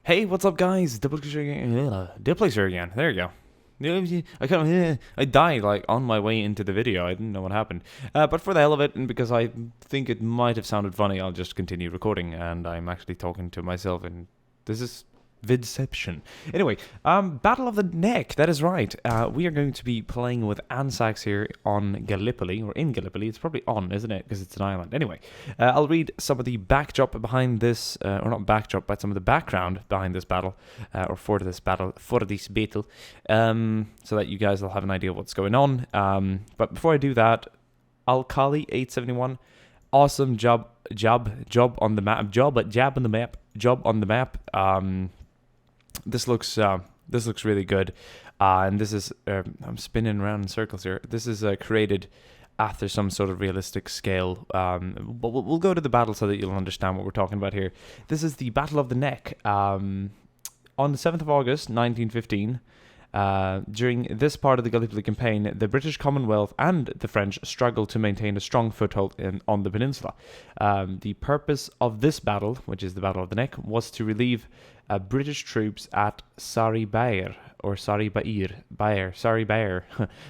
Hey, what's up, guys? Diplex here again. There you go. I died like on my way into the video. I didn't know what happened. But for the hell of it, and because I think it might have sounded funny, I'll just continue recording. And I'm actually talking to myself, and this is vidception. Anyway, Battle of the Neck. That is right. We are going to be playing with Anzacs here on Gallipoli, or in Gallipoli. It's probably on, isn't it? Because it's an island. Anyway, I'll read some of the backdrop behind this, or not backdrop, but some of the background behind this battle, or for this battle, so that you guys will have an idea of what's going on. But before I do that, Alkali 871, awesome job on the map, job on the map. This looks really good, and this is I'm spinning around in circles here. This is created after some sort of realistic scale, but we'll go to the battle so that you'll understand what we're talking about here. This is the Battle of the Neck on the 7th of August 1915. During this part of the Gallipoli campaign, the British Commonwealth and the French struggled to maintain a strong foothold on the peninsula. The purpose of this battle, which is the Battle of the Neck, was to relieve British troops at Sari Bair, or Sari Bair.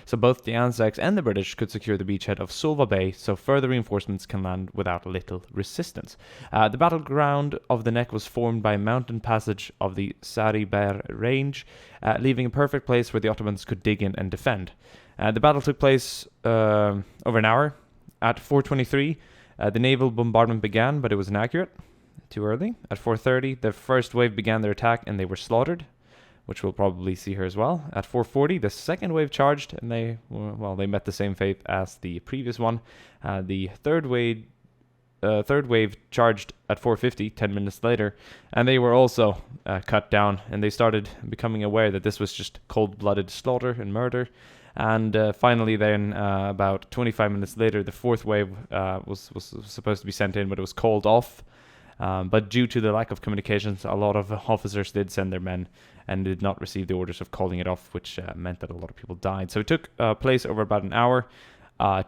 So both the Anzacs and the British could secure the beachhead of Suvla Bay, so further reinforcements can land without little resistance. The battleground of the Neck was formed by a mountain passage of the Sari Bair range, leaving a perfect place where the Ottomans could dig in and defend. The battle took place over an hour. At 4:23, the naval bombardment began, but it was inaccurate. Too early. At 4:30, the first wave began their attack, and they were slaughtered, which we'll probably see here as well. At 4:40, the second wave charged, and they met the same fate as the previous one. The third wave charged at 4:50, 10 minutes later, and they were also cut down, and they started becoming aware that this was just cold-blooded slaughter and murder. And finally then, about 25 minutes later, the fourth wave was supposed to be sent in, but it was called off. But due to the lack of communications, a lot of officers did send their men and did not receive the orders of calling it off, which meant that a lot of people died. So it took place over about an hour.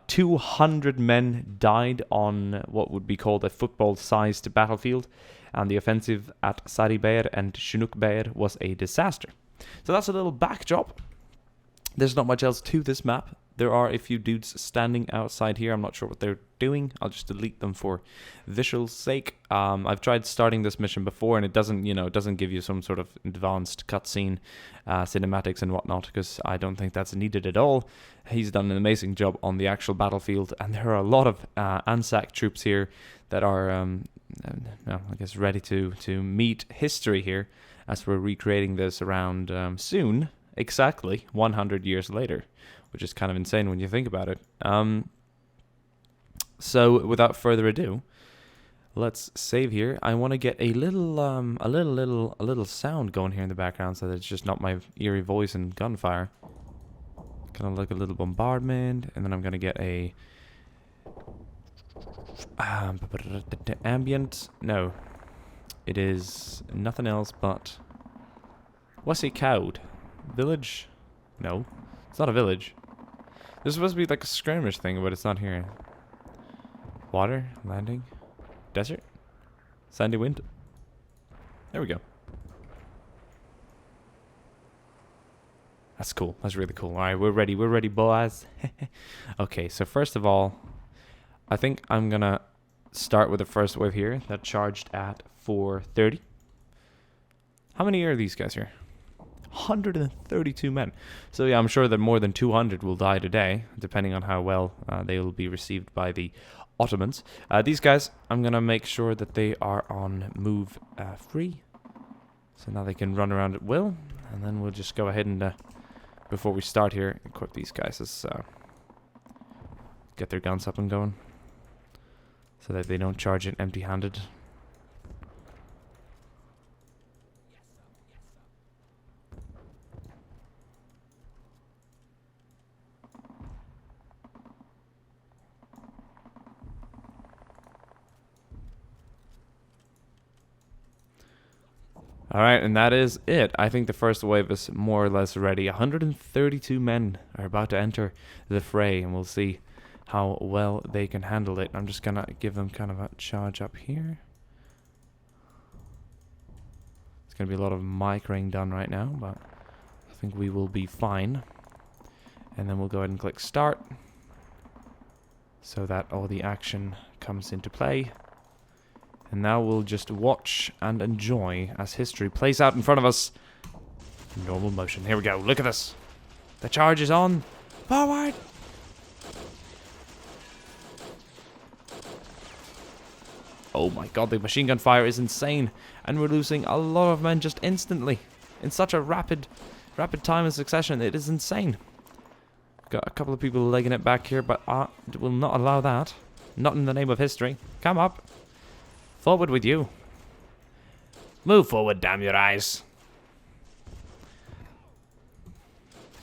200 men died on what would be called a football-sized battlefield, and the offensive at Sari Bair and Chinook Bair was a disaster. So that's a little backdrop. There's not much else to this map. There are a few dudes standing outside here. I'm not sure what they're doing. I'll just delete them for visual's sake. I've tried starting this mission before, and it doesn't give you some sort of advanced cutscene, cinematics and whatnot, because I don't think that's needed at all. He's done an amazing job on the actual battlefield, and there are a lot of Anzac troops here that are, I guess, ready to meet history here, as we're recreating this around soon. Exactly 100 years later, which is kind of insane when you think about it. So without further ado, let's save here. I want to get a little sound going here in the background, so that it's just not my eerie voice and gunfire. Kind of like a little bombardment, and then I'm gonna get a ambient. No, it is nothing else but what's it called? Village? No, it's not a village. There's supposed to be like a skirmish thing, but it's not here. Water, landing, desert, sandy wind. There we go. That's cool. That's really cool. All right, we're ready. We're ready, boys. Okay, so first of all, I think I'm gonna start with the first wave here that charged at 4:30. How many are these guys here? 132 men. So yeah, I'm sure that more than 200 will die today, depending on how well they will be received by the Ottomans. These guys, I'm going to make sure that they are on move free. So now they can run around at will. And then we'll just go ahead and, before we start here, equip these guys as, get their guns up and going, so that they don't charge it empty-handed. Alright, and that is it. I think the first wave is more or less ready. 132 men are about to enter the fray, and we'll see how well they can handle it. I'm just gonna give them kind of a charge up here. going to be a lot of microing done right now, but I think we will be fine. And then we'll go ahead and click start so that all the action comes into play. And now we'll just watch and enjoy as history plays out in front of us. Normal motion. Here we go. Look at this. The charge is on. Forward! Oh my god, the machine gun fire is insane. And we're losing a lot of men just instantly. In such a rapid time and succession. It is insane. Got a couple of people legging it back here, but I will not allow that. Not in the name of history. Come up. Forward with you. Move forward, damn your eyes.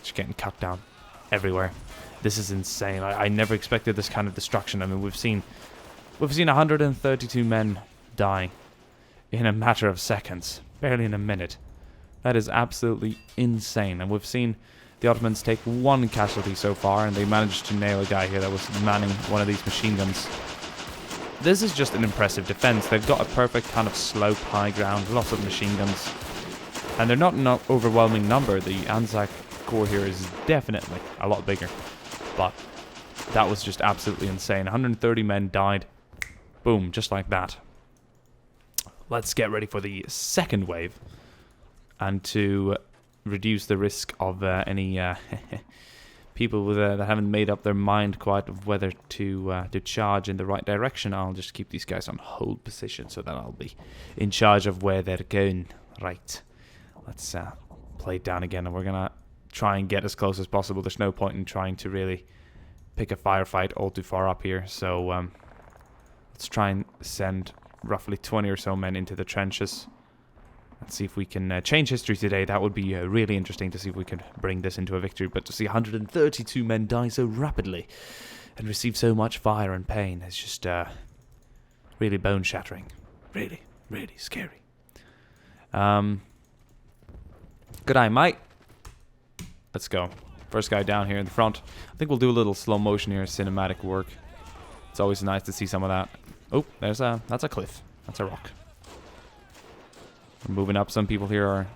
Just getting cut down everywhere. This is insane. I never expected this kind of destruction. I mean, we've seen 132 men die in a matter of seconds, barely in a minute. That is absolutely insane. And we've seen the Ottomans take one casualty so far, and they managed to nail a guy here that was manning one of these machine guns. This is just an impressive defense. They've got a perfect kind of slope, high ground, lots of machine guns. And they're not an overwhelming number. The Anzac Corps here is definitely a lot bigger. But that was just absolutely insane. 130 men died. Boom, just like that. Let's get ready for the second wave. And to reduce the risk of any people with, that haven't made up their mind quite of whether to charge in the right direction, I'll just keep these guys on hold position so that I'll be in charge of where they're going. Right. Let's play it down again, and we're going to try and get as close as possible. There's no point in trying to really pick a firefight all too far up here, so let's try and send roughly 20 or so men into the trenches. Let's see if we can change history today. That would be really interesting to see if we can bring this into a victory. But to see 132 men die so rapidly and receive so much fire and pain is just really bone-shattering. Really, really scary. Good eye, mate. Let's go. First guy down here in the front. I think we'll do a little slow motion here, cinematic work. It's always nice to see some of that. Oh, that's a cliff. That's a rock. We're moving up. Some people here are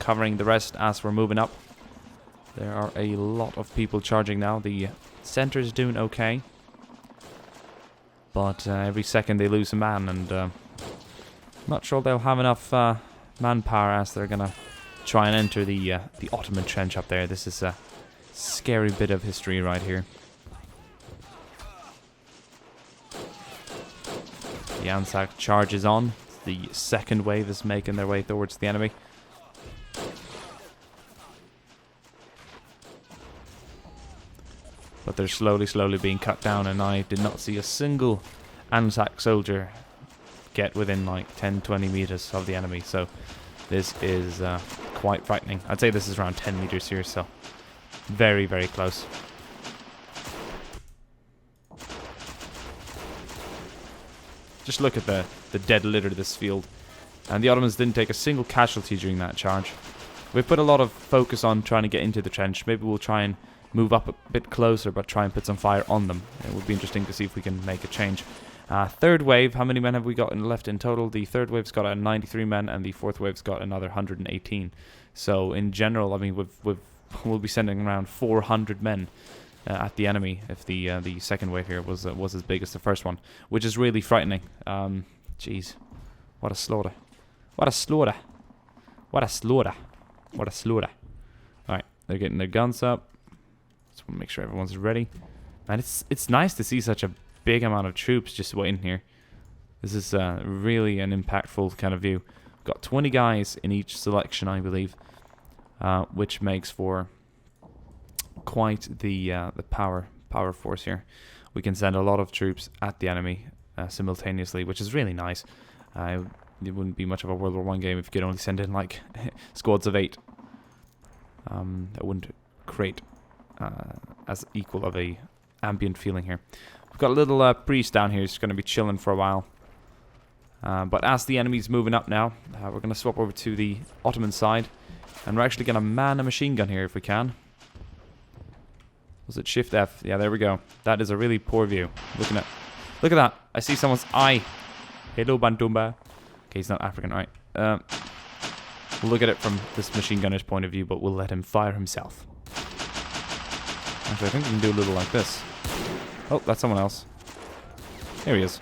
covering the rest as we're moving up. There are a lot of people charging now. The center's doing okay. But every second they lose a man, and not sure they'll have enough manpower as they're gonna try and enter the Ottoman trench up there. This is a scary bit of history right here. The Anzac charges on. The second wave is making their way towards the enemy. But they're slowly being cut down, and I did not see a single Anzac soldier get within like 10-20 meters of the enemy. So this is quite frightening. I'd say this is around 10 meters here, so very, very close. Just look at the dead litter of this field. And the Ottomans didn't take a single casualty during that charge. We've put a lot of focus on trying to get into the trench. Maybe we'll try and move up a bit closer, but try and put some fire on them. It would be interesting to see if we can make a change. Third wave, how many men have we got left in total? The third wave's got 93 men, and the fourth wave's got another 118. So in general, I mean, we'll be sending around 400 men at the enemy if the second wave here was as big as the first one, which is really frightening. Jeez, what a slaughter! What a slaughter! What a slaughter! What a slaughter! All right, they're getting their guns up. Just want to make sure everyone's ready. And it's nice to see such a big amount of troops just waiting here. This is really an impactful kind of view. We've got 20 guys in each selection, I believe, which makes for quite the power force here. We can send a lot of troops at the enemy simultaneously, which is really nice. It wouldn't be much of a World War I game if you could only send in like squads of 8. That wouldn't create as equal of a ambient feeling here. We've got a little priest down here who's going to be chilling for a while. But as the enemy's moving up now, we're going to swap over to the Ottoman side, and we're actually going to man a machine gun here if we can. Was it Shift F? Yeah, there we go. That is a really poor view. Look at that. I see someone's eye. Hello, Bantumba. Okay, he's not African, right? We'll look at it from this machine gunner's point of view, but we'll let him fire himself. Actually, I think we can do a little like this. Oh, that's someone else. Here he is.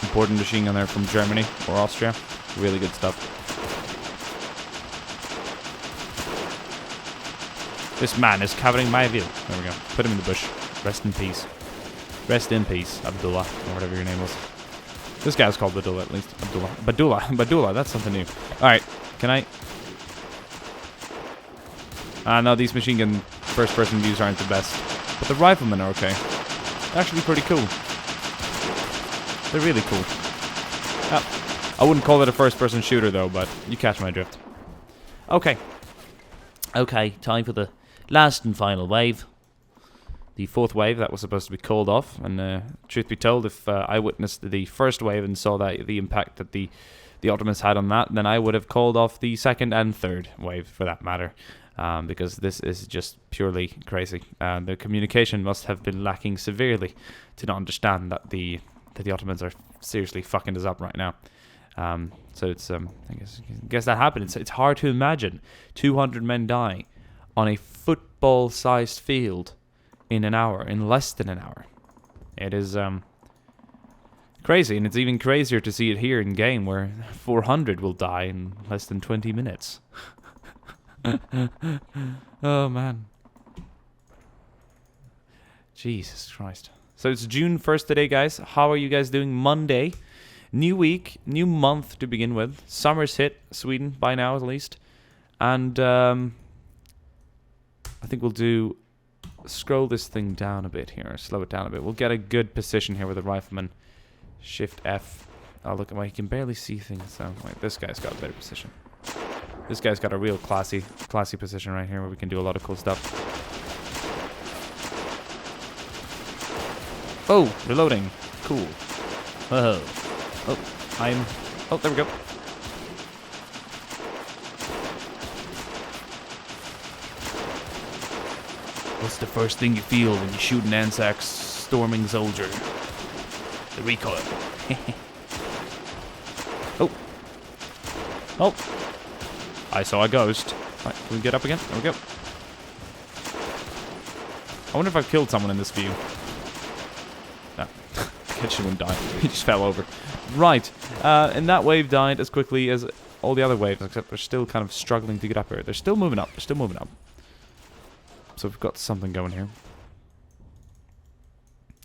Important machine gunner from Germany or Austria. Really good stuff. This man is covering my view. There we go. Put him in the bush. Rest in peace. Rest in peace, Abdullah, or whatever your name was. This guy's called Badullah, at least. Abdullah. Badullah, that's something new. Alright, can I... no, these machine gun first-person views aren't the best. But the riflemen are okay. They're actually pretty cool. They're really cool. I wouldn't call it a first-person shooter, though, but you catch my drift. Okay. Okay, time for the last and final wave. The fourth wave that was supposed to be called off. And truth be told, if I witnessed the first wave and saw that the impact that the Ottomans had on that, then I would have called off the second and third wave, for that matter. Because this is just purely crazy. The communication must have been lacking severely to not understand that the Ottomans are seriously fucking us up right now. So it's I guess that happened. It's hard to imagine 200 men dying on a football-sized field in an hour, in less than an hour. It is crazy, and it's even crazier to see it here in game, where 400 will die in less than 20 minutes. Oh man, Jesus Christ. So it's June 1st today, guys. How are you guys doing? Monday. New week, new month to begin with. Summer's hit Sweden by now, at least. And I think we'll do... Scroll this thing down a bit here. Slow it down a bit. We'll get a good position here with the rifleman. Shift F. Oh, look, well, you can barely see things. So, wait, this guy's got a better position. This guy's got a real classy position right here where we can do a lot of cool stuff. Oh, reloading. Cool. Whoa. Oh, oh, there we go. What's the first thing you feel when you shoot an Anzac storming soldier? The recoil. Oh. Oh. I saw a ghost. Right, can we get up again? There we go. I wonder if I've killed someone in this view. No. Kitchen wouldn't die. He just fell over. Right. And that wave died as quickly as all the other waves, except they're still kind of struggling to get up here. They're still moving up. They're still moving up. So we've got something going here.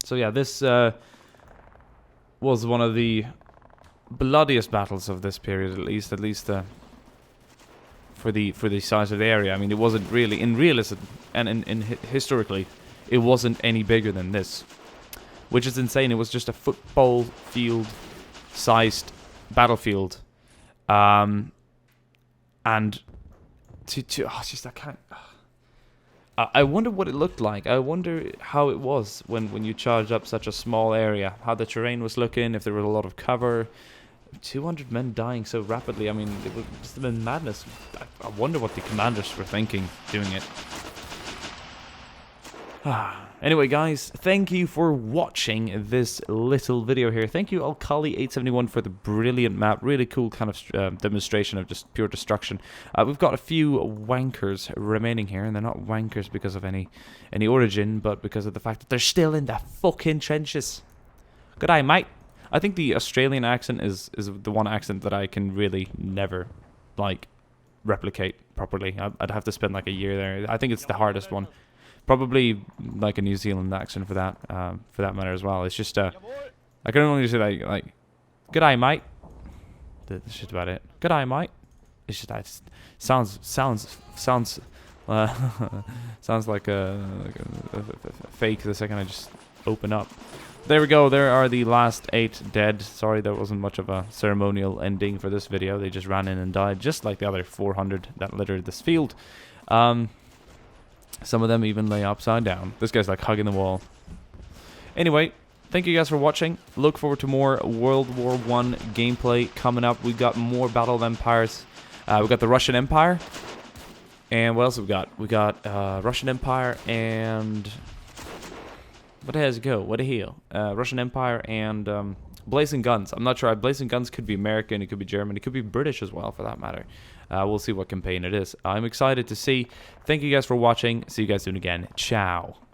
So yeah, this was one of the bloodiest battles of this period, at least for the size of the area. I mean, it wasn't really in realism and in historically, it wasn't any bigger than this, which is insane. It was just a football field sized battlefield, and I can't. I wonder what it looked like. I wonder how it was when you charged up such a small area. How the terrain was looking, if there was a lot of cover. 200 men dying so rapidly. I mean, it would just have been madness. I wonder what the commanders were thinking doing it. Anyway, guys, thank you for watching this little video here. Thank you, Alkali871, for the brilliant map. Really cool kind of demonstration of just pure destruction. We've got a few wankers remaining here, and they're not wankers because of any origin, but because of the fact that they're still in the fucking trenches. Good eye, mate. I think the Australian accent is the one accent that I can really never, like, replicate properly. I'd have to spend, like, a year there. I think it's the hardest one. Probably like a New Zealand accent for that matter as well. It's just I can only say like good eye, mate. That's just about it. Good eye, mate. It's just that sounds sounds like a fake the second I just open up. There we go. There are the last 8 dead. Sorry, there wasn't much of a ceremonial ending for this video. They just ran in and died, just like the other 400 that littered this field. Some of them even lay upside down. This guy's like hugging the wall. Anyway, thank you guys for watching. Look forward to more World War I gameplay coming up. We've got more Battle of Empires. We've got the Russian Empire. And what else have we got? We got Russian Empire and... What the hell does it go? What the hell? Russian Empire and Blazing Guns. I'm not sure. Blazing Guns could be American, it could be German, it could be British as well, for that matter. We'll see what campaign it is. I'm excited to see. Thank you guys for watching. See you guys soon again. Ciao.